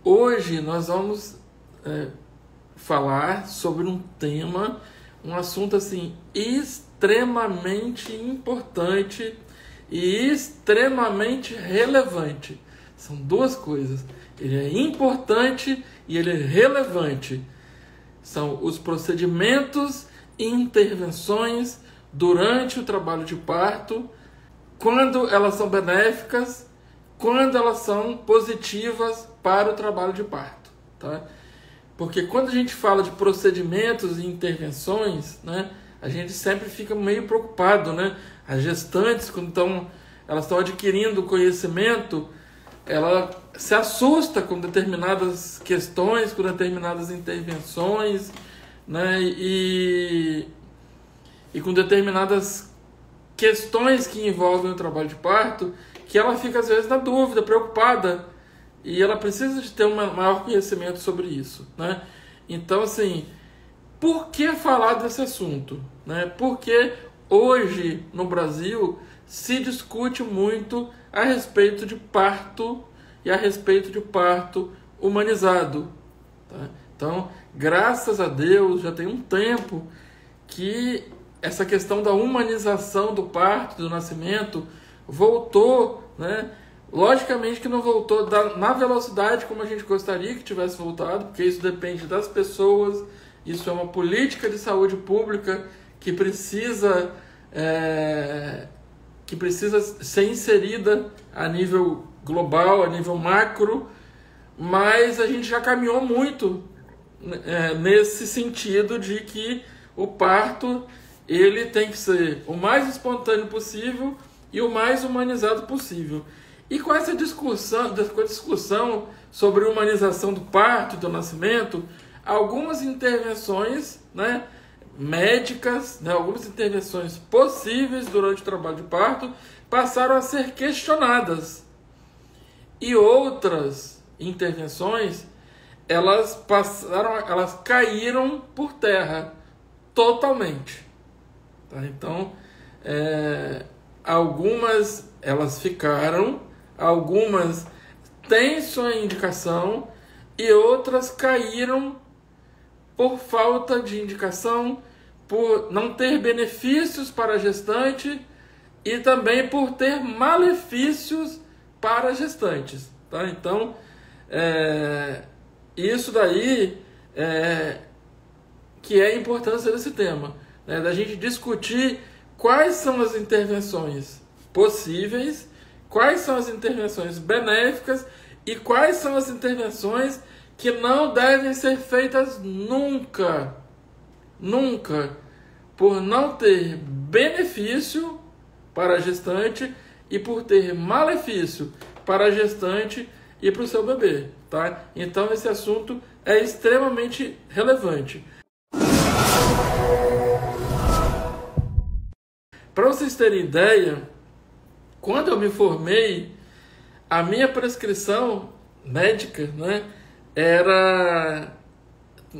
Hoje nós vamos falar sobre um tema, um assunto assim extremamente importante e extremamente relevante. São duas coisas. Ele é importante e ele é relevante. São os procedimentos e intervenções durante o trabalho de parto, quando elas são benéficas, quando elas são positivas para o trabalho de parto, tá? Porque quando a gente fala de procedimentos e intervenções, né, a gente sempre fica meio preocupado, né? As gestantes, quando elas estão adquirindo conhecimento, ela se assusta com determinadas questões, com determinadas intervenções, né? E com determinadas questões que envolvem o trabalho de parto, que ela fica às vezes na dúvida, preocupada, e ela precisa de ter um maior conhecimento sobre isso, né? Então, assim, por que falar desse assunto, né? Porque hoje no Brasil se discute muito a respeito de parto e a respeito de parto humanizado, tá? Então, graças a Deus, já tem um tempo que essa questão da humanização do parto, do nascimento, voltou, né? Logicamente que não voltou na velocidade como a gente gostaria que tivesse voltado, porque isso depende das pessoas, isso é uma política de saúde pública que precisa ser inserida a nível global, a nível macro, mas a gente já caminhou muito nesse sentido de que o parto ele tem que ser o mais espontâneo possível e o mais humanizado possível. E com essa discussão sobre humanização do parto e do nascimento, algumas intervenções, né, médicas, né, algumas intervenções possíveis durante o trabalho de parto passaram a ser questionadas. E outras intervenções, elas caíram por terra totalmente. Tá? Então, algumas elas ficaram, algumas têm sua indicação e outras caíram por falta de indicação, por não ter benefícios para a gestante e também por ter malefícios para as gestantes. Tá? Então, isso daí que é a importância desse tema, né? Da gente discutir quais são as intervenções possíveis, quais são as intervenções benéficas e quais são as intervenções que não devem ser feitas nunca, por não ter benefício para a gestante e por ter malefício para a gestante e para o seu bebê, tá? Então esse assunto é extremamente relevante. Para vocês terem ideia, quando eu me formei, a minha prescrição médica, né, era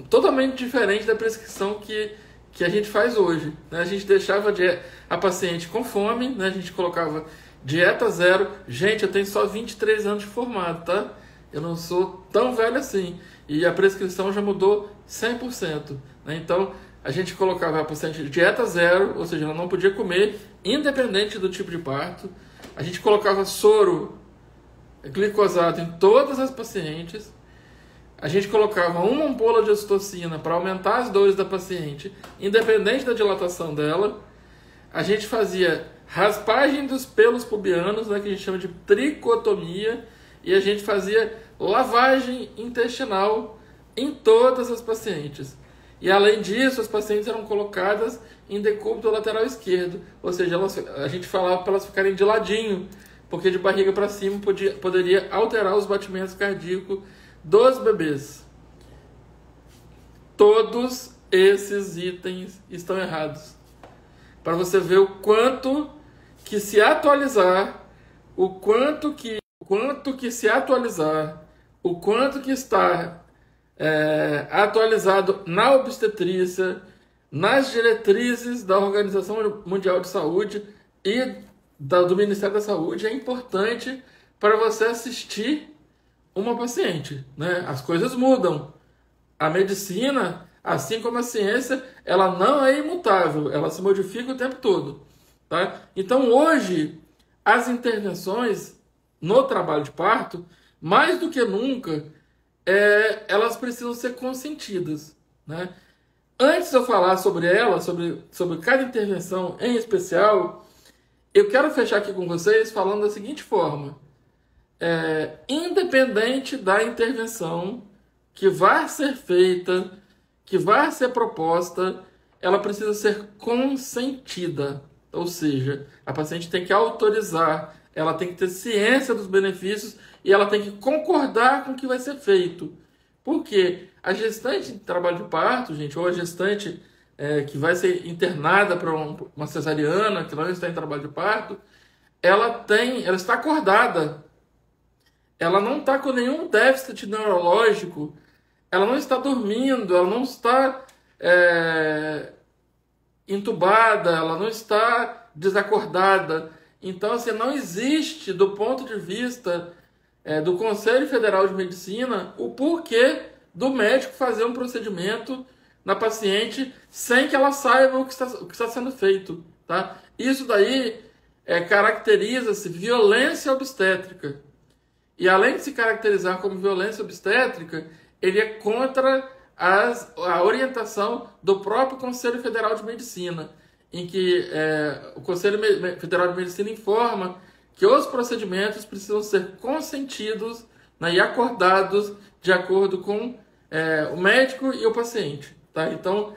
totalmente diferente da prescrição que a gente faz hoje, né? A gente deixava a paciente com fome, né? A gente colocava dieta zero. Gente, eu tenho só 23 anos de formado, tá? Eu não sou tão velho assim. E a prescrição já mudou 100%. Né? Então, a gente colocava a paciente dieta zero, ou seja, ela não podia comer, independente do tipo de parto. A gente colocava soro glicosado em todas as pacientes. A gente colocava uma ampola de ocitocina para aumentar as dores da paciente, independente da dilatação dela. A gente fazia raspagem dos pelos pubianos, né, que a gente chama de tricotomia, e a gente fazia lavagem intestinal em todas as pacientes. E além disso, as pacientes eram colocadas em decúbito lateral esquerdo, ou seja, a gente falava para elas ficarem de ladinho, porque de barriga para cima poderia alterar os batimentos cardíacos dos bebês. Todos esses itens estão errados. Para você ver o quanto que se atualizar, o quanto que está atualizado na obstetrícia, nas diretrizes da Organização Mundial de Saúde e do Ministério da Saúde, é importante para você assistir uma paciente, né? As coisas mudam. A medicina, assim como a ciência, ela não é imutável, ela se modifica o tempo todo, tá? Então, hoje, as intervenções no trabalho de parto, mais do que nunca, elas precisam ser consentidas, né? Antes de eu falar sobre ela, sobre cada intervenção em especial, eu quero fechar aqui com vocês falando da seguinte forma. Independente da intervenção que vai ser feita, que vai ser proposta, ela precisa ser consentida. Ou seja, a paciente tem que autorizar, ela tem que ter ciência dos benefícios e ela tem que concordar com o que vai ser feito. Porque a gestante de trabalho de parto, gente, ou a gestante que vai ser internada para uma cesariana, que não está em trabalho de parto, ela está acordada. Ela não está com nenhum déficit neurológico, ela não está dormindo, ela não está entubada, ela não está desacordada. Então, assim, não existe, do ponto de vista do Conselho Federal de Medicina, o porquê do médico fazer um procedimento na paciente sem que ela saiba o que está sendo feito. Tá? Isso daí caracteriza-se violência obstétrica. E além de se caracterizar como violência obstétrica, ele é contra a orientação do próprio Conselho Federal de Medicina, em que o Conselho Federal de Medicina informa que os procedimentos precisam ser consentidos, né, e acordados de acordo com o médico e o paciente. Tá? Então,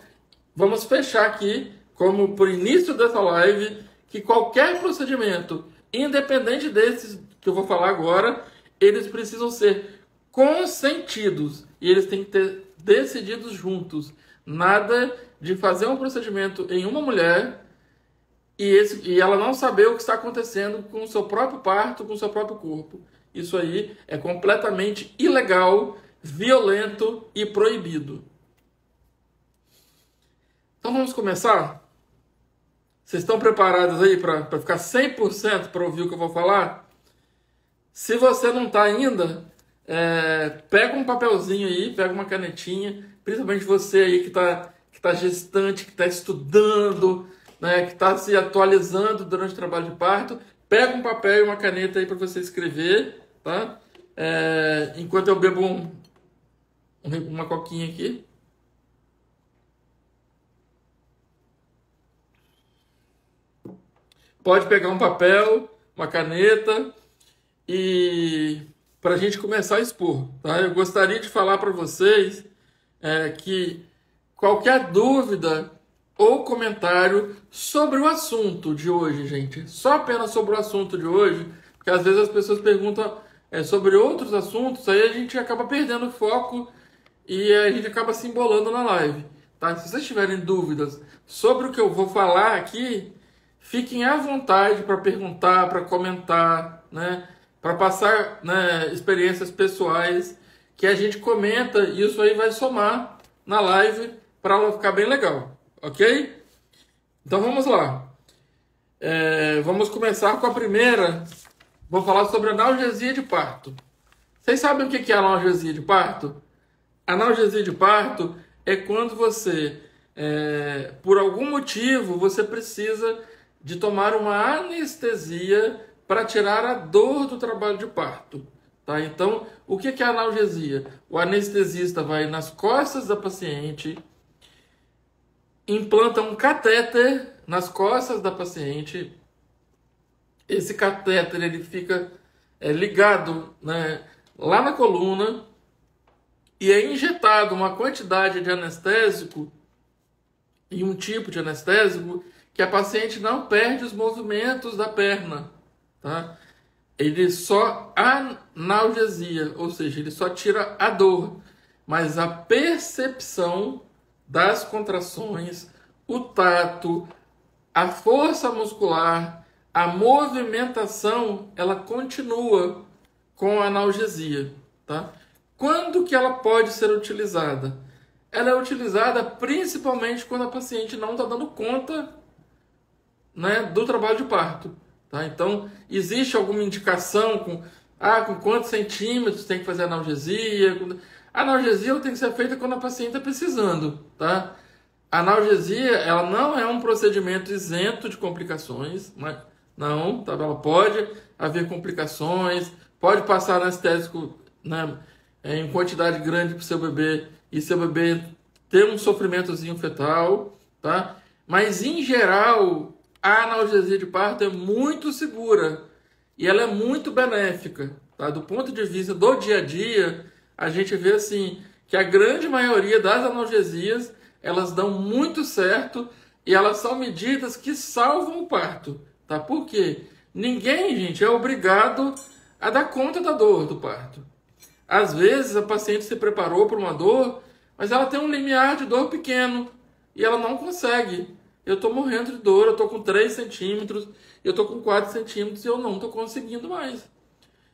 vamos fechar aqui, como por início dessa live, que qualquer procedimento, independente desses que eu vou falar agora, eles precisam ser consentidos e eles têm que ter decididos juntos. Nada de fazer um procedimento em uma mulher e ela não saber o que está acontecendo com o seu próprio parto, com o seu próprio corpo. Isso aí é completamente ilegal, violento e proibido. Então vamos começar? Vocês estão preparados aí para ficar 100% para ouvir o que eu vou falar? Se você não está ainda, pega um papelzinho aí, pega uma canetinha, principalmente você aí que tá gestante, que está estudando, né, que está se atualizando durante o trabalho de parto, pega um papel e uma caneta aí para você escrever, tá? Enquanto eu bebo uma coquinha aqui. Pode pegar um papel, uma caneta e para a gente começar a expor, tá? Eu gostaria de falar para vocês que qualquer dúvida ou comentário sobre o assunto de hoje, gente, só apenas sobre o assunto de hoje, porque às vezes as pessoas perguntam sobre outros assuntos, aí a gente acaba perdendo o foco e a gente acaba se embolando na live, tá? Se vocês tiverem dúvidas sobre o que eu vou falar aqui, fiquem à vontade para perguntar, para comentar, né? Para passar, né, experiências pessoais que a gente comenta e isso aí vai somar na live para ela ficar bem legal, ok? Então vamos lá. Vamos começar com a primeira. Vou falar sobre analgesia de parto. Vocês sabem o que é analgesia de parto? Analgesia de parto é quando você, por algum motivo, você precisa de tomar uma anestesia para tirar a dor do trabalho de parto. Tá? Então, o que é analgesia? O anestesista vai nas costas da paciente, implanta um catéter nas costas da paciente. Esse catéter ele fica ligado, né, lá na coluna e é injetado uma quantidade de anestésico e um tipo de anestésico que a paciente não perde os movimentos da perna. Tá? Ele só analgesia, ou seja, ele só tira a dor, mas a percepção das contrações, o tato, a força muscular, a movimentação, ela continua com a analgesia. Tá? Quando que ela pode ser utilizada? Ela é utilizada principalmente quando a paciente não está dando conta, né, do trabalho de parto. Tá? Então, existe alguma indicação Ah, com quantos centímetros tem que fazer analgesia? A analgesia tem que ser feita quando a paciente está precisando, tá? A analgesia, ela não é um procedimento isento de complicações, mas não, tá? Ela pode haver complicações, pode passar anestésico, né, em quantidade grande para o seu bebê e seu bebê ter um sofrimentozinho fetal, tá? Mas em geral, a analgesia de parto é muito segura e ela é muito benéfica, tá? Do ponto de vista do dia a dia, a gente vê assim que a grande maioria das analgesias elas dão muito certo e elas são medidas que salvam o parto, tá? Por quê? Ninguém, gente, é obrigado a dar conta da dor do parto. Às vezes a paciente se preparou para uma dor, mas ela tem um limiar de dor pequeno e ela não consegue. Eu estou morrendo de dor, eu estou com 3 centímetros, eu estou com 4 centímetros e eu não estou conseguindo mais.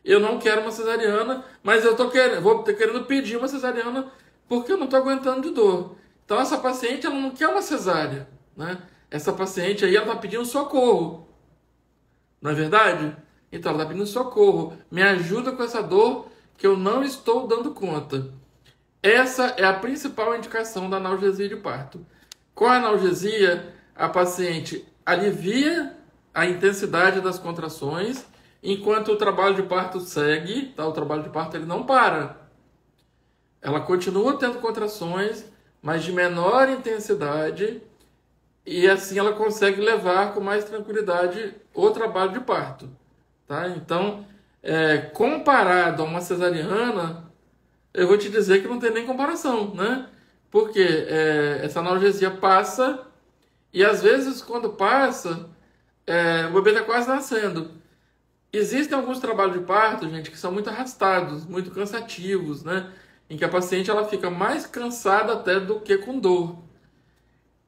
Eu não quero uma cesariana, mas eu vou querendo pedir uma cesariana porque eu não estou aguentando de dor. Então essa paciente ela não quer uma cesárea, né? Essa paciente aí ela está pedindo socorro, não é verdade? Então ela está pedindo socorro, me ajuda com essa dor que eu não estou dando conta. Essa é a principal indicação da analgesia de parto. Com a analgesia, a paciente alivia a intensidade das contrações, enquanto o trabalho de parto segue, tá? O trabalho de parto ele não para. Ela continua tendo contrações, mas de menor intensidade, e assim ela consegue levar com mais tranquilidade o trabalho de parto, tá? Então, comparado a uma cesariana, eu vou te dizer que não tem nem comparação, né? Porque essa analgesia passa e às vezes quando passa, o bebê está quase nascendo. Existem alguns trabalhos de parto, gente, que são muito arrastados, muito cansativos, né? Em que a paciente ela fica mais cansada até do que com dor.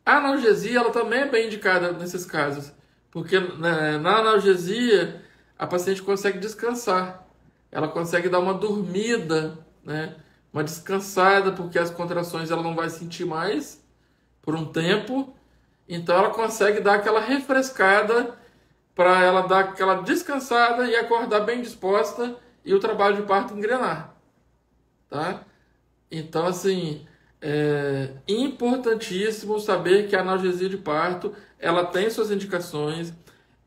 A analgesia ela também é bem indicada nesses casos, porque né, na analgesia a paciente consegue descansar, ela consegue dar uma dormida, né? Uma descansada, porque as contrações ela não vai sentir mais por um tempo, então ela consegue dar aquela refrescada para ela dar aquela descansada e acordar bem disposta e o trabalho de parto engrenar, tá? Então, assim, é importantíssimo saber que a analgesia de parto, ela tem suas indicações,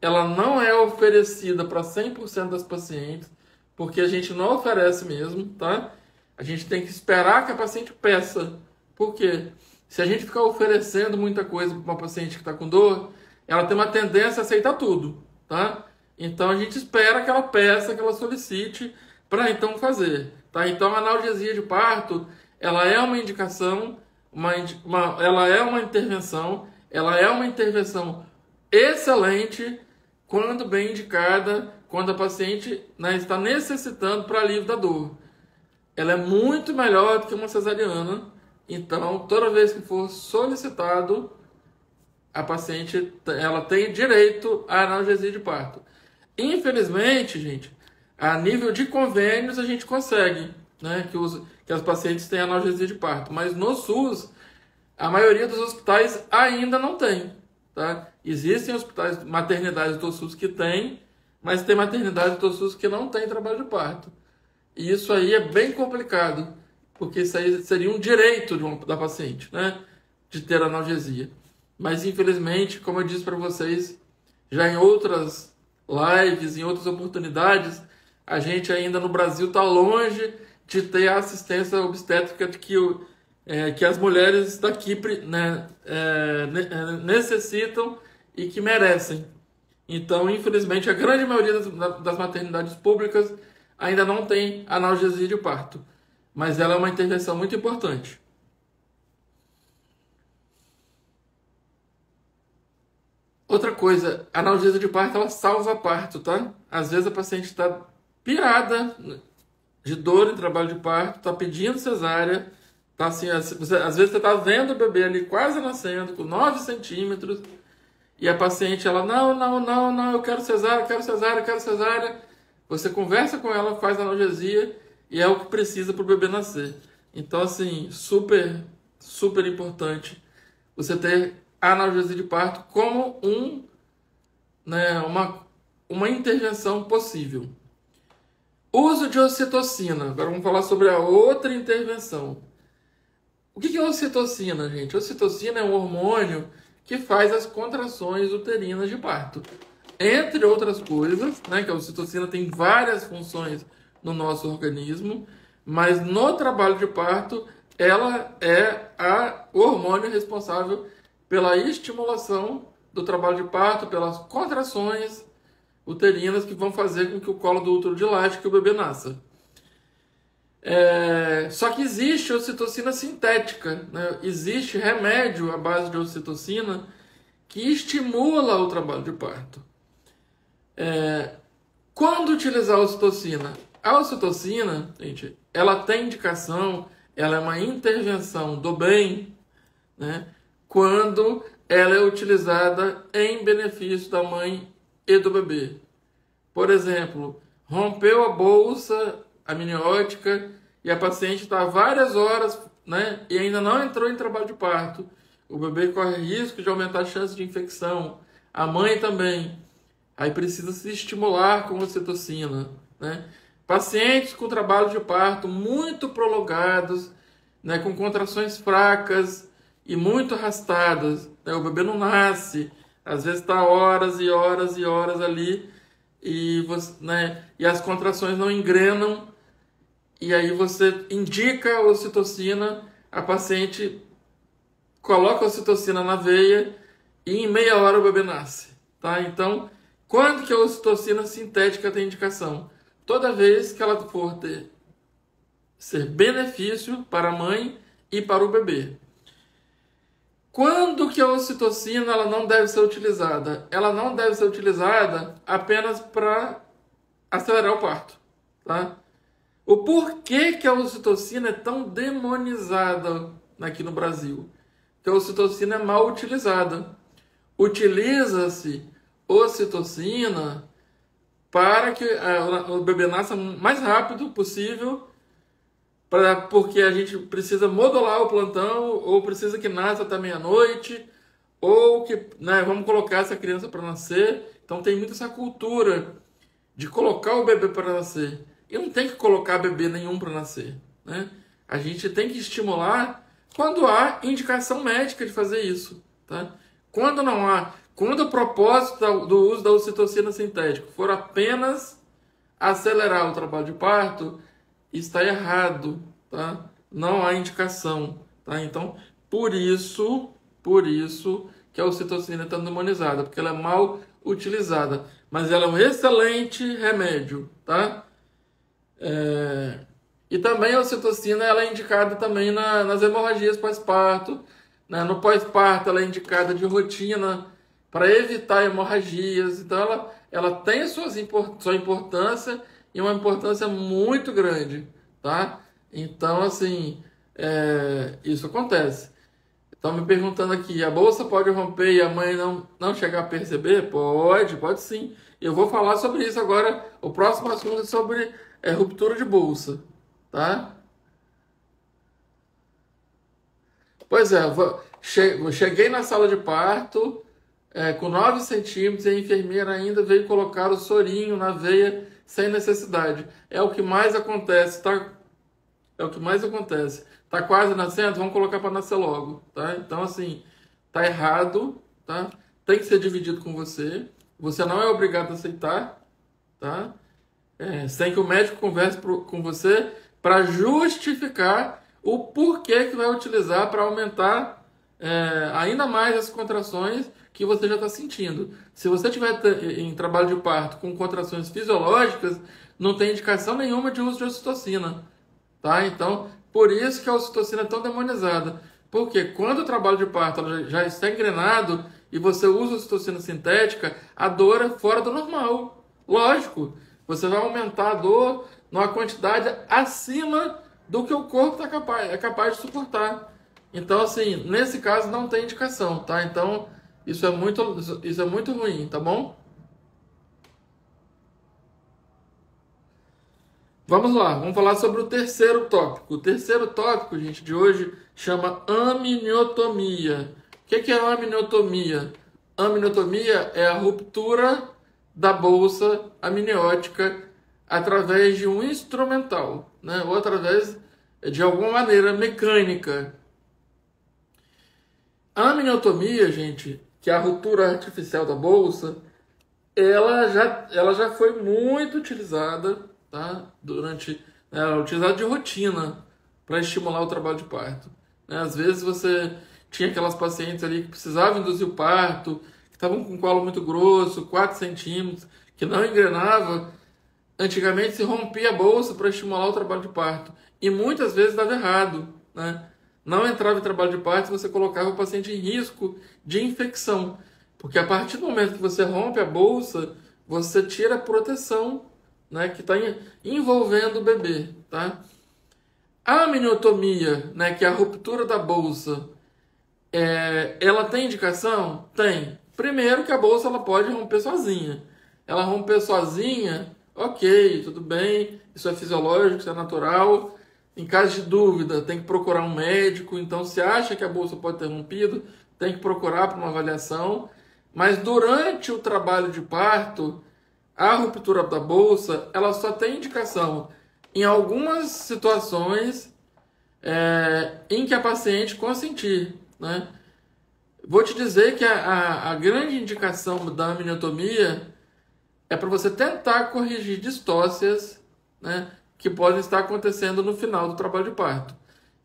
ela não é oferecida para 100% das pacientes, porque a gente não oferece mesmo, tá? A gente tem que esperar que a paciente peça. Por quê? Se a gente ficar oferecendo muita coisa para uma paciente que está com dor, ela tem uma tendência a aceitar tudo, tá? Então a gente espera que ela peça, que ela solicite para então fazer, tá? Então a analgesia de parto, ela é uma indicação, ela é uma intervenção, ela é uma intervenção excelente quando bem indicada, quando a paciente, né, está necessitando para alívio da dor. Ela é muito melhor do que uma cesariana, então toda vez que for solicitado, a paciente ela tem direito à analgesia de parto. Infelizmente, gente, a nível de convênios a gente consegue, né, que as pacientes tenham analgesia de parto, mas no SUS a maioria dos hospitais ainda não tem, tá? Existem hospitais, maternidades do SUS que tem, mas tem maternidades do SUS que não tem trabalho de parto. E isso aí é bem complicado, porque isso aí seria um direito da paciente, né, de ter analgesia. Mas, infelizmente, como eu disse para vocês, já em outras lives, em outras oportunidades, a gente ainda no Brasil está longe de ter a assistência obstétrica que as mulheres daqui, né, necessitam e que merecem. Então, infelizmente, a grande maioria das maternidades públicas ainda não tem analgesia de parto, mas ela é uma intervenção muito importante. Outra coisa, a analgesia de parto, ela salva parto, tá? Às vezes a paciente está pirada de dor em trabalho de parto, está pedindo cesárea, tá assim, às vezes você está vendo o bebê ali quase nascendo, com 9 centímetros, e a paciente, ela, não, eu quero cesárea, quero cesárea, quero cesárea. Você conversa com ela, faz analgesia, e é o que precisa para o bebê nascer. Então, assim, super, super importante você ter a analgesia de parto como uma intervenção possível. Uso de ocitocina. Agora vamos falar sobre a outra intervenção. O que é ocitocina, gente? Ocitocina é um hormônio que faz as contrações uterinas de parto. Entre outras coisas, né, que a ocitocina tem várias funções no nosso organismo, mas no trabalho de parto, ela é o hormônio responsável pela estimulação do trabalho de parto, pelas contrações uterinas que vão fazer com que o colo do útero dilate, que o bebê nasça. Só que existe ocitocina sintética, né? Existe remédio à base de ocitocina que estimula o trabalho de parto. Quando utilizar a ocitocina? A ocitocina, gente, ela tem indicação, ela é uma intervenção do bem, né? Quando ela é utilizada em benefício da mãe e do bebê. Por exemplo, rompeu a bolsa amniótica e a paciente está várias horas, né, e ainda não entrou em trabalho de parto. O bebê corre risco de aumentar a chance de infecção. A mãe também. Aí precisa se estimular com ocitocina, né? Pacientes com trabalho de parto muito prolongados, né, com contrações fracas e muito arrastadas, né? O bebê não nasce, às vezes está horas e horas e horas ali e, né, e as contrações não engrenam, e aí você indica a ocitocina, a paciente coloca a ocitocina na veia e em meia hora o bebê nasce, tá? Então, quando que a ocitocina sintética tem indicação? Toda vez que ela for ser benefício para a mãe e para o bebê. Quando que a ocitocina ela não deve ser utilizada? Ela não deve ser utilizada apenas para acelerar o parto, tá? O porquê que a ocitocina é tão demonizada aqui no Brasil? Que a ocitocina é mal utilizada. Utiliza-se ocitocina para que o bebê nasça o mais rápido possível, porque a gente precisa modular o plantão, ou precisa que nasça até meia-noite, ou que, né, vamos colocar essa criança para nascer. Então tem muito essa cultura de colocar o bebê para nascer. E não tem que colocar bebê nenhum para nascer, né? A gente tem que estimular quando há indicação médica de fazer isso, tá? Quando não há, quando o propósito do uso da ocitocina sintética for apenas acelerar o trabalho de parto, está errado, tá? Não há indicação, tá? Então, por isso que a ocitocina está demonizada, porque ela é mal utilizada, mas ela é um excelente remédio, tá? E também a ocitocina ela é indicada também nas hemorragias pós-parto, né? No pós-parto ela é indicada de rotina para evitar hemorragias, então ela tem sua importância, e uma importância muito grande, tá? Então, assim, isso acontece. Estão me perguntando aqui, a bolsa pode romper e a mãe não chegar a perceber? Pode sim. Eu vou falar sobre isso agora. O próximo assunto é sobre ruptura de bolsa, tá? Pois é, cheguei na sala de parto com 9 centímetros e a enfermeira ainda veio colocar o sorinho na veia sem necessidade. É o que mais acontece, tá? É o que mais acontece. Tá quase nascendo? Vamos colocar para nascer logo, tá? Então, assim, tá errado, tá? Tem que ser dividido com você. Você não é obrigado a aceitar, tá? Sem que o médico converse com você para justificar o porquê que vai utilizar para aumentar ainda mais as contrações que você já está sentindo. Se você estiver em trabalho de parto com contrações fisiológicas, não tem indicação nenhuma de uso de ocitocina, tá? Então, por isso que a ocitocina é tão demonizada. Porque quando o trabalho de parto já está engrenado e você usa a ocitocina sintética, a dor é fora do normal. Lógico, você vai aumentar a dor numa quantidade acima do que o corpo é capaz de suportar. Então, assim, nesse caso não tem indicação, tá? Então, isso é muito ruim, tá bom? Vamos lá, vamos falar sobre o terceiro tópico. O terceiro tópico, gente, de hoje chama amniotomia. O que é amniotomia? Amniotomia é a ruptura da bolsa amniótica através de um instrumental, né? Ou através de alguma maneira mecânica. A amniotomia, gente, que é a ruptura artificial da bolsa, ela já foi muito utilizada, tá? Ela é utilizada de rotina para estimular o trabalho de parto, né? Às vezes você tinha aquelas pacientes ali que precisavam induzir o parto, que estavam com um colo muito grosso, 4 centímetros, que não engrenava. Antigamente se rompia a bolsa para estimular o trabalho de parto. E muitas vezes dava errado, né? Não entrava em trabalho de parto, você colocava o paciente em risco de infecção. Porque a partir do momento que você rompe a bolsa, você tira a proteção, né, que está envolvendo o bebê, tá? A amniotomia, né, que é a ruptura da bolsa, ela tem indicação? Tem. Primeiro que a bolsa ela pode romper sozinha. Ela romper sozinha, ok, tudo bem, isso é fisiológico, isso é natural. Em caso de dúvida, tem que procurar um médico. Então, se acha que a bolsa pode ter rompido, tem que procurar para uma avaliação. Mas durante o trabalho de parto, a ruptura da bolsa, ela só tem indicação em algumas situações em que a paciente consentir, né? Vou te dizer que a grande indicação da amniotomia é para você tentar corrigir distócias, né, que podem estar acontecendo no final do trabalho de parto.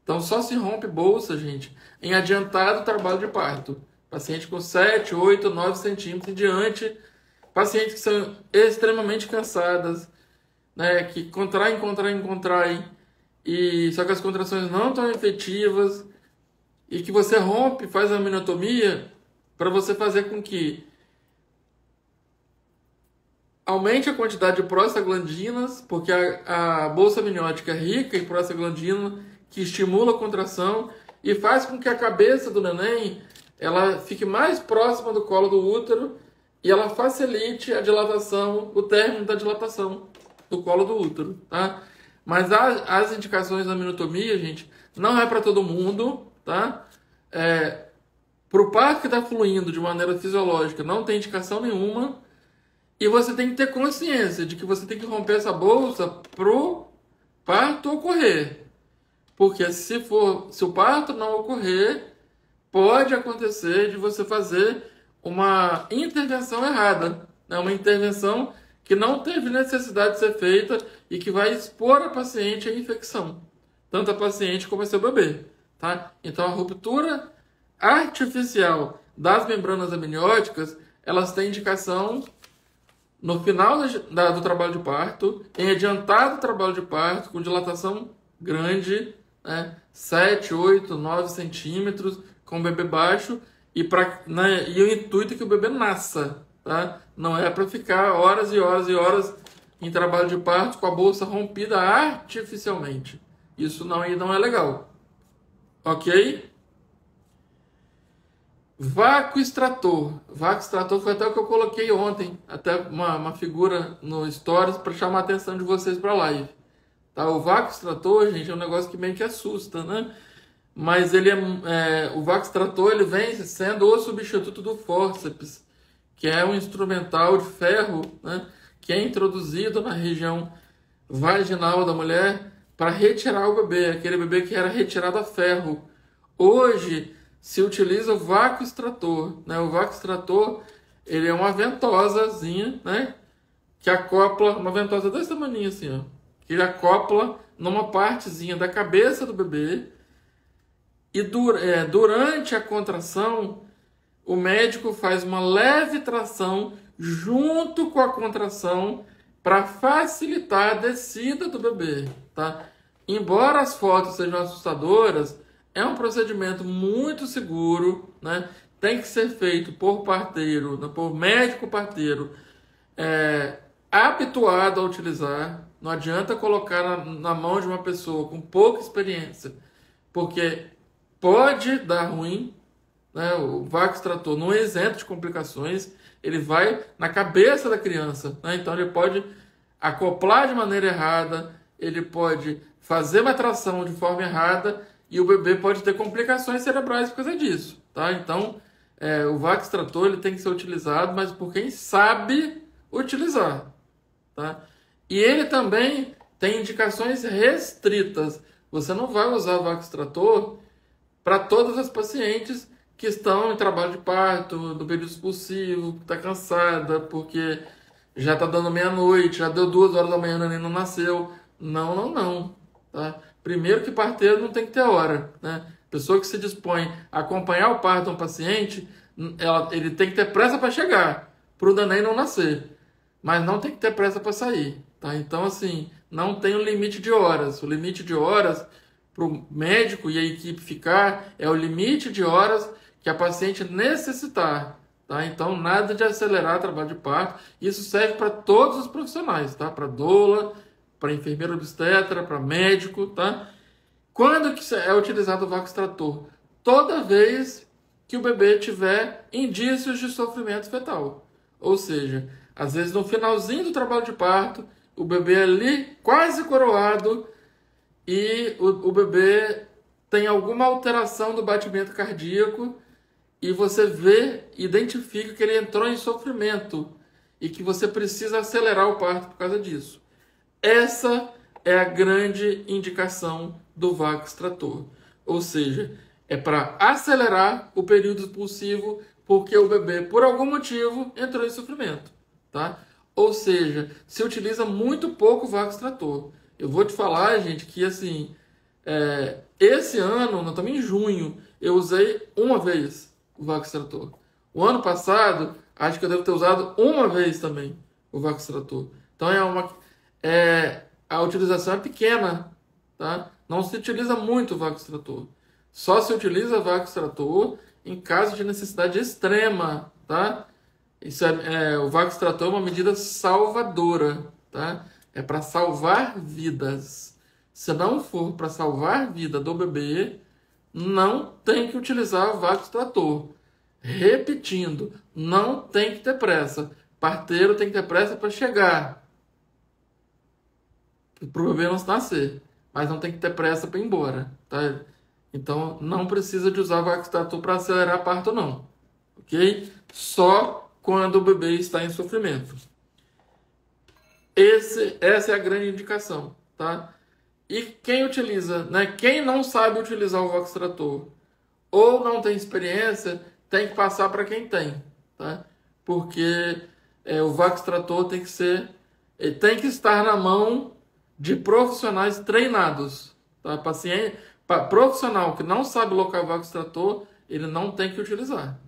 Então, só se rompe bolsa, gente, em adiantado trabalho de parto. Paciente com 7, 8, 9 centímetros em diante. Pacientes que são extremamente cansadas, né, que contraem, e só que as contrações não estão efetivas, e que você rompe, faz a amniotomia para você fazer com que aumente a quantidade de prostaglandinas, porque a bolsa amniótica é rica em prostaglandina, que estimula a contração e faz com que a cabeça do neném ela fique mais próxima do colo do útero e ela facilite a dilatação, o término da dilatação do colo do útero, tá? Mas as indicações da amniotomia, gente, não é para todo mundo, tá? Para o parto que está fluindo de maneira fisiológica, não tem indicação nenhuma. E você tem que ter consciência de que você tem que romper essa bolsa pro parto ocorrer. Porque se o parto não ocorrer, pode acontecer de você fazer uma intervenção errada, né? Uma intervenção que não teve necessidade de ser feita e que vai expor a paciente à infecção, tanto a paciente como o seu bebê, tá? Então a ruptura artificial das membranas amnióticas, elas têm indicação no final do trabalho de parto, em adiantado trabalho de parto, com dilatação grande, né? 7, 8, 9 centímetros, com o bebê baixo, e o intuito é que o bebê nasça, tá? Não é para ficar horas e horas e horas em trabalho de parto com a bolsa rompida artificialmente. Isso não é legal. Ok? Vácuo extrator. Vácuo extrator foi até o que eu coloquei ontem, até uma figura no Stories para chamar a atenção de vocês para a live. Tá? O vácuo extrator, gente, é um negócio que meio que assusta, né? Mas o vácuo extrator ele vem sendo o substituto do fórceps, que é um instrumental de ferro, né, que é introduzido na região vaginal da mulher para retirar o bebê, aquele bebê que era retirado a ferro. Hoje se utiliza o vácuo extrator, né? O vácuo extrator ele é uma ventosazinha, né, que acopla, uma ventosa desse tamanho assim, ó, que ele acopla numa partezinha da cabeça do bebê. E durante a contração, o médico faz uma leve tração junto com a contração para facilitar a descida do bebê, tá? Embora as fotos sejam assustadoras, é um procedimento muito seguro, né? Tem que ser feito por parteiro, por médico parteiro, habituado a utilizar. Não adianta colocar na mão de uma pessoa com pouca experiência, porque pode dar ruim, né? O vácuo extrator não é isento de complicações, ele vai na cabeça da criança, né? Então ele pode acoplar de maneira errada, ele pode fazer uma tração de forma errada e o bebê pode ter complicações cerebrais por causa disso, tá? Então o vácuo extrator ele tem que ser utilizado, mas por quem sabe utilizar, tá? E ele também tem indicações restritas. Você não vai usar o vaco extrator para todas as pacientes que estão em trabalho de parto, no período expulsivo, que está cansada, porque já está dando meia-noite, já deu 2 horas da manhã, o neném não nasceu. Não, não, não. Tá? Primeiro que parteiro não tem que ter hora. Né? Pessoa que se dispõe a acompanhar o parto de um paciente, ele tem que ter pressa para chegar, para o neném não nascer. Mas não tem que ter pressa para sair. Tá? Então, assim, não tem um limite de horas. O limite de horas para o médico e a equipe ficar é o limite de horas que a paciente necessitar. Tá? Então, nada de acelerar o trabalho de parto. Isso serve para todos os profissionais, tá? Para doula, para enfermeiro obstetra, para médico. Tá? Quando que é utilizado o vaco extrator? Toda vez que o bebê tiver indícios de sofrimento fetal. Ou seja, às vezes no finalzinho do trabalho de parto, o bebê ali quase coroado e o bebê tem alguma alteração do batimento cardíaco e você vê, identifica que ele entrou em sofrimento e que você precisa acelerar o parto por causa disso. Essa é a grande indicação do vaco extrator. Ou seja, é para acelerar o período expulsivo porque o bebê, por algum motivo, entrou em sofrimento. Tá? Ou seja, se utiliza muito pouco o vaco extrator. Eu vou te falar, gente, que assim, esse ano, nós estamos em junho, eu usei uma vez o vaco extrator. O ano passado, acho que eu devo ter usado uma vez também o vaco extrator. Então a utilização é pequena, tá? Não se utiliza muito o vaco extrator. Só se utiliza o vaco extrator em caso de necessidade extrema, tá? O vaco extrator é uma medida salvadora, tá? É para salvar vidas. Se não for para salvar a vida do bebê, não tem que utilizar o vaco extrator. Repetindo, não tem que ter pressa. Parteiro tem que ter pressa para chegar, para o bebê não nascer, mas não tem que ter pressa para ir embora, tá? Então não precisa de usar o vaco extrator para acelerar o parto, não, ok? Só quando o bebê está em sofrimento. Essa é a grande indicação, tá? E quem utiliza, né? Quem não sabe utilizar o vaco extrator ou não tem experiência, tem que passar para quem tem, tá? Porque o vaco extrator tem que estar na mão de profissionais treinados, tá? Profissional que não sabe locar o vaco extrator, ele não tem que utilizar,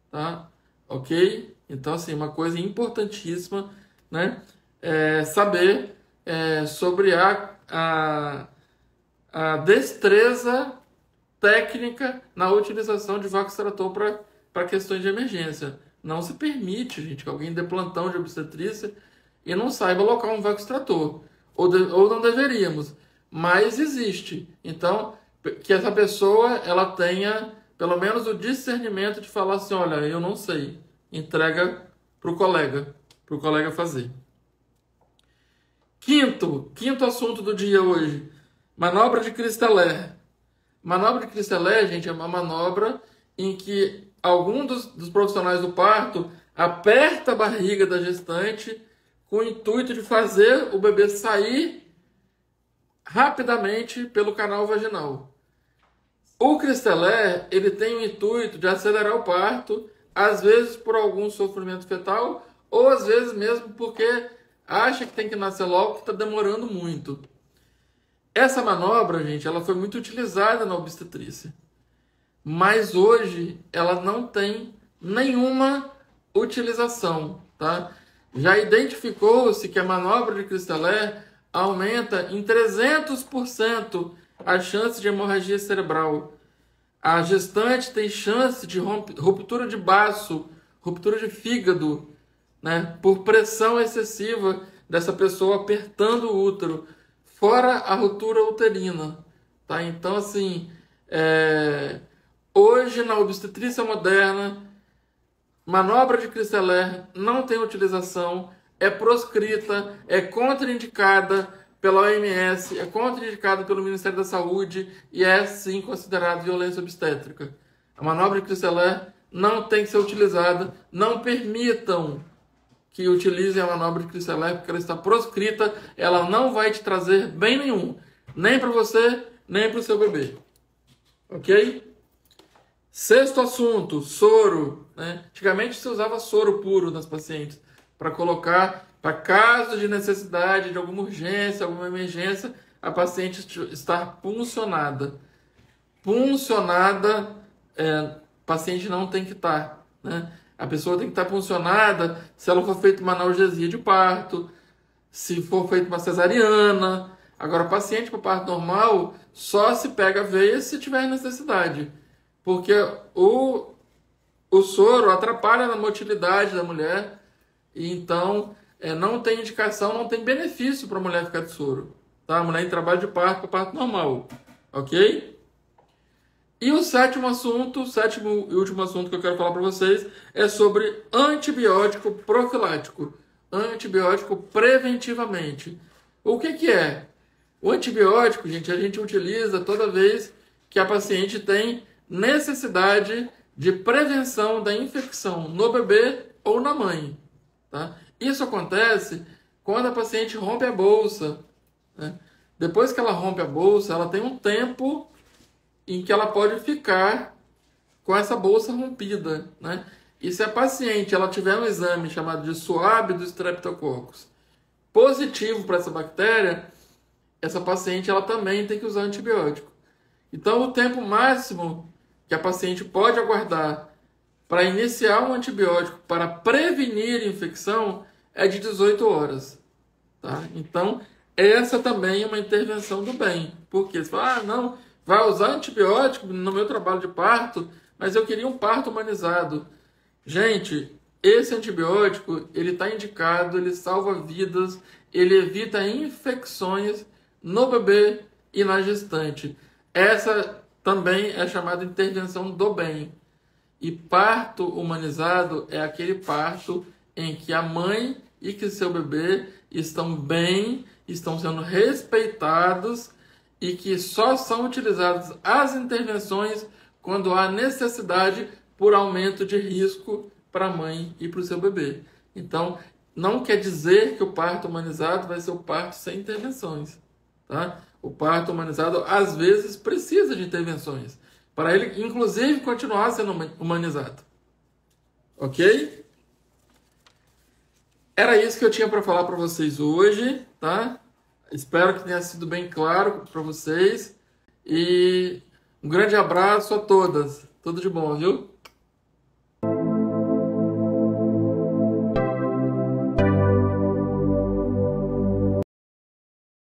tá? Ok? Então, assim, uma coisa importantíssima, né? Saber sobre a destreza técnica na utilização de vaco extrator para questões de emergência. Não se permite, gente, que alguém dê plantão de obstetrícia e não saiba alocar um vaco extrator. Ou não deveríamos, mas existe. Então, que essa pessoa ela tenha pelo menos o discernimento de falar assim, olha, eu não sei, entrega para o colega fazer. Quinto assunto do dia hoje, manobra de Christeller. Manobra de Christeller, gente, é uma manobra em que algum dos profissionais do parto aperta a barriga da gestante com o intuito de fazer o bebê sair rapidamente pelo canal vaginal. O Christeller, ele tem o intuito de acelerar o parto, às vezes por algum sofrimento fetal, ou às vezes mesmo porque acha que tem que nascer logo, que está demorando muito. Essa manobra, gente, ela foi muito utilizada na obstetrícia. Mas hoje ela não tem nenhuma utilização, tá? Já identificou-se que a manobra de Christeller aumenta em 300% a chance de hemorragia cerebral. A gestante tem chance de ruptura de baço, ruptura de fígado, né, por pressão excessiva dessa pessoa apertando o útero, fora a ruptura uterina. Tá? Então, assim, hoje na obstetrícia moderna, manobra de Christeller não tem utilização, é proscrita, é contraindicada pela OMS, é contraindicada pelo Ministério da Saúde e é, sim, considerada violência obstétrica. A manobra de Christeller não tem que ser utilizada, não permitam que utilizem a manobra de Cristeller, porque ela está proscrita, ela não vai te trazer bem nenhum, nem para você, nem para o seu bebê. Ok? Sexto assunto, soro. Né? Antigamente se usava soro puro nas pacientes para colocar, para caso de necessidade, de alguma urgência, alguma emergência, a paciente estar puncionada. Puncionada, paciente não tem que estar. Né? A pessoa tem que estar puncionada se ela for feita uma analgesia de parto, se for feita uma cesariana. Agora, paciente para parto normal, só se pega a veia se tiver necessidade. Porque o soro atrapalha na motilidade da mulher, e então não tem indicação, não tem benefício para a mulher ficar de soro. Tá? A mulher em trabalho de parto para parto normal. Ok? E o sétimo e último assunto que eu quero falar para vocês é sobre antibiótico profilático. Antibiótico preventivamente. O que é? O antibiótico, gente, a gente utiliza toda vez que a paciente tem necessidade de prevenção da infecção no bebê ou na mãe. Tá? Isso acontece quando a paciente rompe a bolsa. Né? Depois que ela rompe a bolsa, ela tem um tempo em que ela pode ficar com essa bolsa rompida. Né? E se a paciente ela tiver um exame chamado de SWAB do Streptococcus positivo para essa bactéria, essa paciente ela também tem que usar antibiótico. Então, o tempo máximo que a paciente pode aguardar para iniciar um antibiótico para prevenir infecção é de 18 horas. Tá? Então, essa também é uma intervenção do bem. Porque você fala, não, vai usar antibiótico no meu trabalho de parto, mas eu queria um parto humanizado. Gente, esse antibiótico, ele está indicado, ele salva vidas, ele evita infecções no bebê e na gestante. Essa também é chamada intervenção do bem. E parto humanizado é aquele parto em que a mãe e que seu bebê estão bem, estão sendo respeitados e que só são utilizadas as intervenções quando há necessidade por aumento de risco para a mãe e para o seu bebê. Então, não quer dizer que o parto humanizado vai ser o parto sem intervenções. Tá? O parto humanizado, às vezes, precisa de intervenções, para ele, inclusive, continuar sendo humanizado. Ok? Era isso que eu tinha para falar para vocês hoje, tá? Espero que tenha sido bem claro para vocês. E um grande abraço a todas. Tudo de bom, viu?